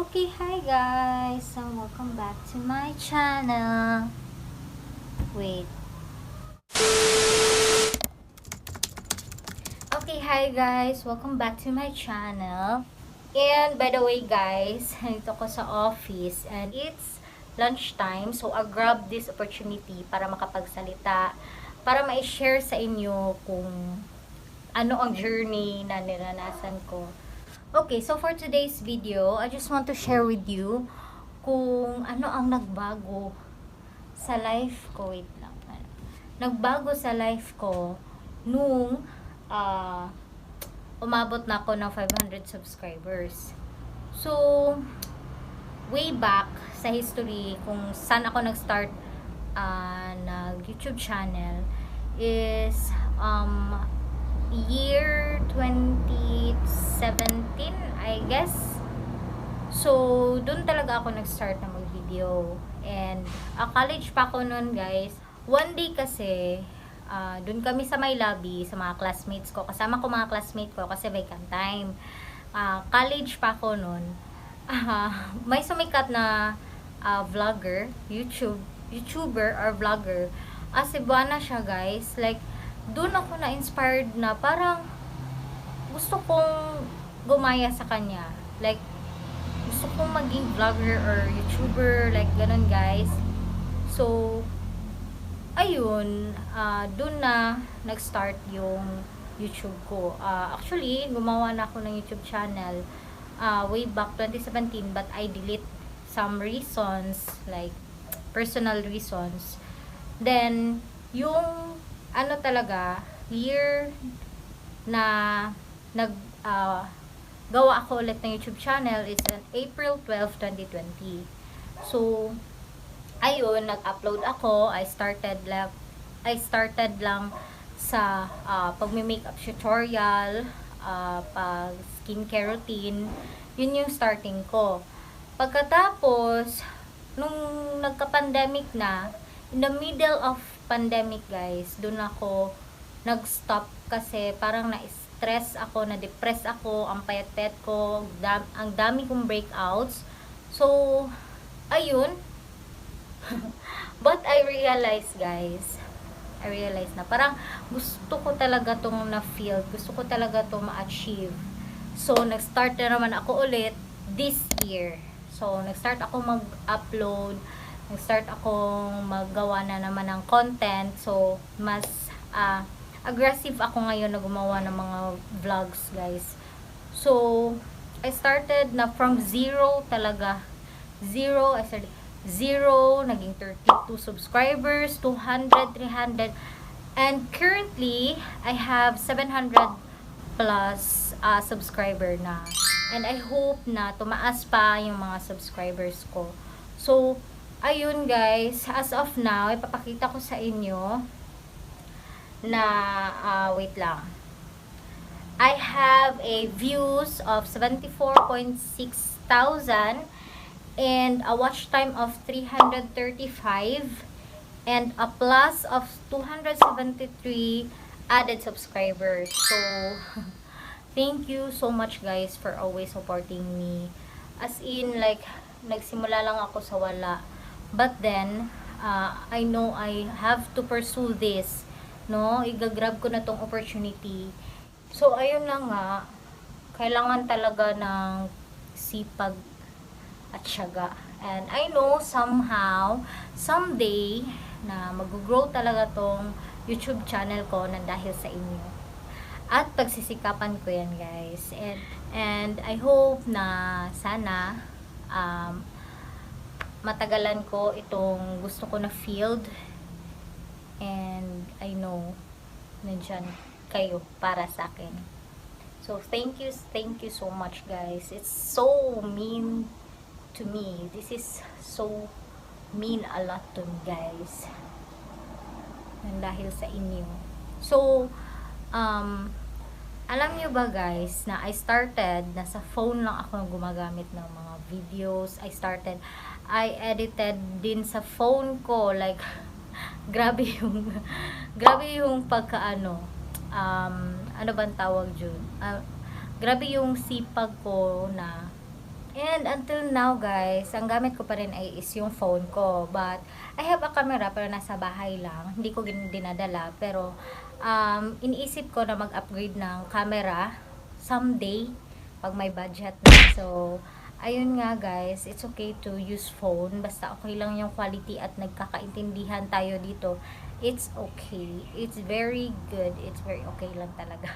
Okay, hi guys, so welcome back to my channel. Wait. Okay, hi guys, welcome back to my channel. And by the way guys, nandito ko sa office and it's lunchtime, so I grab this opportunity para makapagsalita, para ma-share sa inyo kung ano ang journey na niranasan ko. Okay, so for today's video, I just want to share with you kung ano ang nagbago sa life ko. Wait lang. Nagbago sa life ko nung umabot na ako ng 500 subscribers. So, way back sa history kung saan ako nag-start nag-YouTube channel is year 2017, I guess. So, doon talaga ako nag-start na mag-video. And, college pa ako noon guys. One day kasi, doon kami sa may lobby, sa mga classmates ko. Kasama ko mga classmates ko kasi vacant time. College pa ako noon. May sumikat na vlogger, YouTuber or vlogger. Cebuana siya guys. Like, doon ako na-inspired na parang gusto kong gumaya sa kanya. Like, gusto kong maging vlogger or YouTuber, like ganun guys. So, ayun, doon na nag-start yung YouTube ko. Actually, gumawa na ako ng YouTube channel way back 2017 but I delete some reasons, like personal reasons. Then, yung ano talaga, year na gawa ako ulit ng YouTube channel is on April 12, 2020. So, ayun, nag-upload ako. I started lang sa pagme-makeup tutorial, pag skincare routine. Yun yung starting ko. Pagkatapos, nung nagka-pandemic na, in the middle of pandemic guys, doon ako nag-stop kasi parang na-stress ako, na-depress ako, ang payat-payat ko, ang dami kong breakouts. So, ayun. But I realized guys, na parang gusto ko talaga tong na-feel, gusto ko talaga tong ma-achieve. So, nag-start na naman ako ulit this year. So, nag-start ako mag-upload, nag-start akong maggawa na naman ng content. So, mas aggressive ako ngayon na gumawa ng mga vlogs, guys. So, I started na from zero talaga. Zero, I started zero, naging 32 subscribers, 200, 300, and currently, I have 700 plus subscriber na. And I hope na tumaas pa yung mga subscribers ko. So, ayun guys, as of now, ipapakita ko sa inyo na, wait lang. I have a views of 74.6 thousand and a watch time of 335 and a plus of 273 added subscribers. So, thank you so much guys for always supporting me. As in, like, nagsimula lang ako sa wala. But then, I know I have to pursue this. No? Igagrab ko na tong opportunity. So, ayun na nga. Kailangan talaga ng sipag at syaga. And I know somehow, someday, na mag-grow talaga tong YouTube channel ko na dahil sa inyo. At pagsisikapan ko yan guys. And I hope na sana matagalan ko itong gusto ko na field, and I know nandyan kayo para sa akin. So thank you so much guys. It's so mean to me. This is so mean a lot to me guys, nang dahil sa inyo. So alam nyo ba guys na I started, nasa phone lang ako gumagamit ng mga videos. I edited din sa phone ko, like grabe yung pagkaano, ano bang tawag dyan, grabe yung sipag ko na And until now guys, ang gamit ko pa rin ay is yung phone ko. But I have a camera pero nasa bahay lang. Hindi ko dinadala. Pero iniisip ko na mag-upgrade ng camera someday pag may budget na. So, ayun nga guys, it's okay to use phone. Basta okay lang yung quality at nagkakaintindihan tayo dito. It's okay. It's very good. It's very okay lang talaga.